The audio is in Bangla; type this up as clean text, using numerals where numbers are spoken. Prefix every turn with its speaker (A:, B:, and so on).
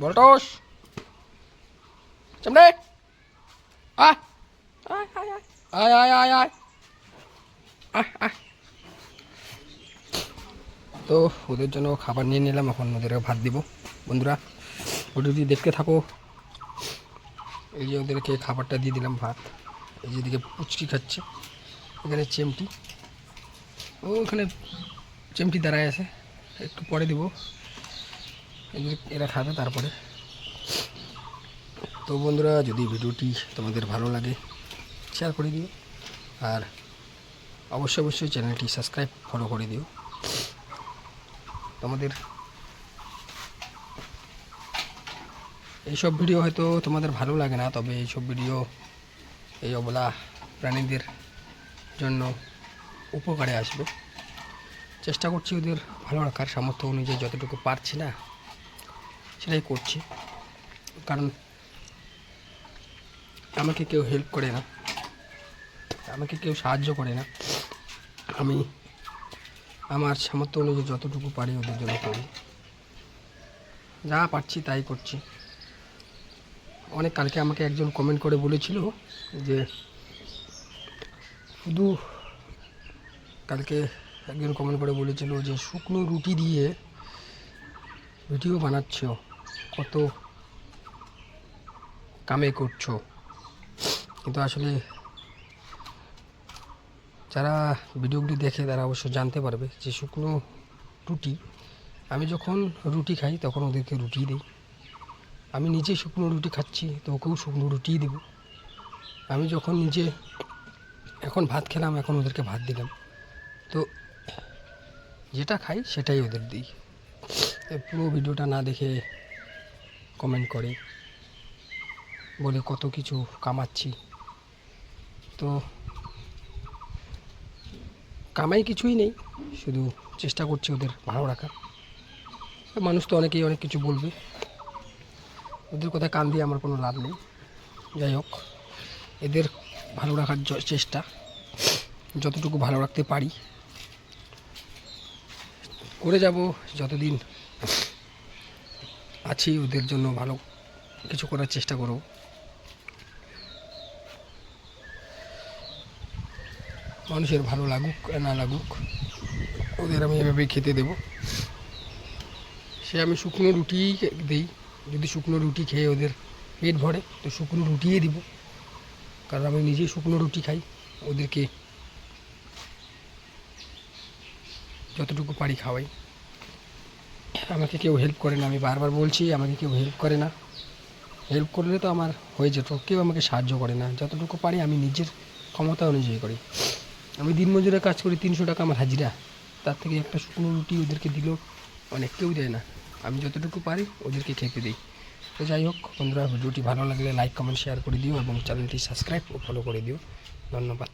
A: বলটস চামড়ে আয় আয় আয় আয় আয় আয় আয় আয় আয়। তো ওদের জন্য খাবার নিয়ে নিলাম, এখন ওদেরকে ভাত দিব। বন্ধুরা ভিডিওটি দেখতে থাকো। এই যে ওদেরকে খাবারটা দিয়ে দিলাম, ভাত। এই যে এদিকে পুচকি খাচ্ছে, এখানে চেমটি, ওখানে চেমটি দাঁড়ায় আছে, একটু পরে দিব, এরা খাবে তারপরে। তো বন্ধুরা যদি ভিডিওটি তোমাদের ভালো লাগে শেয়ার করে দিও, আর অবশ্যই অবশ্যই চ্যানেলটি সাবস্ক্রাইব ফলো করে দিও। তোমাদের এইসব ভিডিও হয়তো তোমাদের ভালো লাগে না, তবে এইসব ভিডিও এই অবলা প্রাণীদের জন্য উপকারে আসবে। চেষ্টা করছি ওদের ভালো রাখার, সামর্থ্য অনুযায়ী যতটুকু পারছি না সেটাই করছি। কারণ আমাকে কেউ হেল্প করে না, আমাকে কেউ সাহায্য করে না, আমি আমার সামর্থ্য অনুযায়ী যতটুকু পারি ওদের জন্য করি, যা পারছি তাই করছি। অনেক কালকে আমাকে একজন কমেন্ট করে বলেছিল যে শুধু, কালকে একজন কমেন্ট করে বলেছিল যে শুকনো রুটি দিয়ে ভিডিও বানাচ্ছ, কত কামে করছো। কিন্তু আসলে যারা ভিডিওগুলি দেখে তারা অবশ্য জানতে পারবে যে শুকনো রুটি, আমি যখন রুটি খাই তখন ওদেরকে রুটি দিই। আমি নিজে শুকনো রুটি খাচ্ছি তো ওকেও শুকনো রুটিই দেব। আমি যখন নিজে এখন ভাত খেলাম, এখন ওদেরকে ভাত দিলাম। তো যেটা খাই সেটাই ওদের দিই। পুরো ভিডিওটা না দেখে কমেন্ট করে বলে কত কিছু কামাচ্ছি, তো কামাই কিছুই নেই, শুধু চেষ্টা করছি ওদের ভালো রাখার। মানুষ তো অনেকেই অনেক কিছু বলবে, ওদের কথায় কান দিয়ে আমার কোনো লাভ নেই। যাই হোক, এদের ভালো রাখার চেষ্টা, যতটুকু ভালো রাখতে পারি করে যাব। যতদিন আছি ওদের জন্য ভালো কিছু করার চেষ্টা করব। মানুষের ভালো লাগুক না লাগুক, ওদের আমি এভাবেই খেতে দেব। সে আমি শুকনো রুটি দিই, যদি শুকনো রুটি খেয়ে ওদের পেট ভরে তো শুকনো রুটিই দিব, কারণ আমি নিজেই শুকনো রুটি খাই। ওদেরকে যতটুকু পারি খাওয়াই। আমাকে কেউ হেল্প করে না, আমি বারবার বলছি, আমাকে কেউ হেল্প করে না। হেল্প করলে তো আমার হয়ে যেত, কেউ আমাকে সাহায্য করে না। যতটুকু পারি আমি নিজের ক্ষমতা অনুযায়ী করি। আমি দিনমজুরে কাজ করি, 300 টাকা আমার হাজিরা, তার থেকে একটা শুকনো রুটি ওদেরকে দিলেও অনেক, কেউ দেয় না। আমি যতটুকু পারি ওদেরকে খেতে দিই। তো যাই হোক বন্ধুরা, ভিডিওটি ভালো লাগলে লাইক কমেন্ট শেয়ার করে দিও এবং চ্যানেলটি সাবস্ক্রাইব ও ফলো করে দিও। ধন্যবাদ।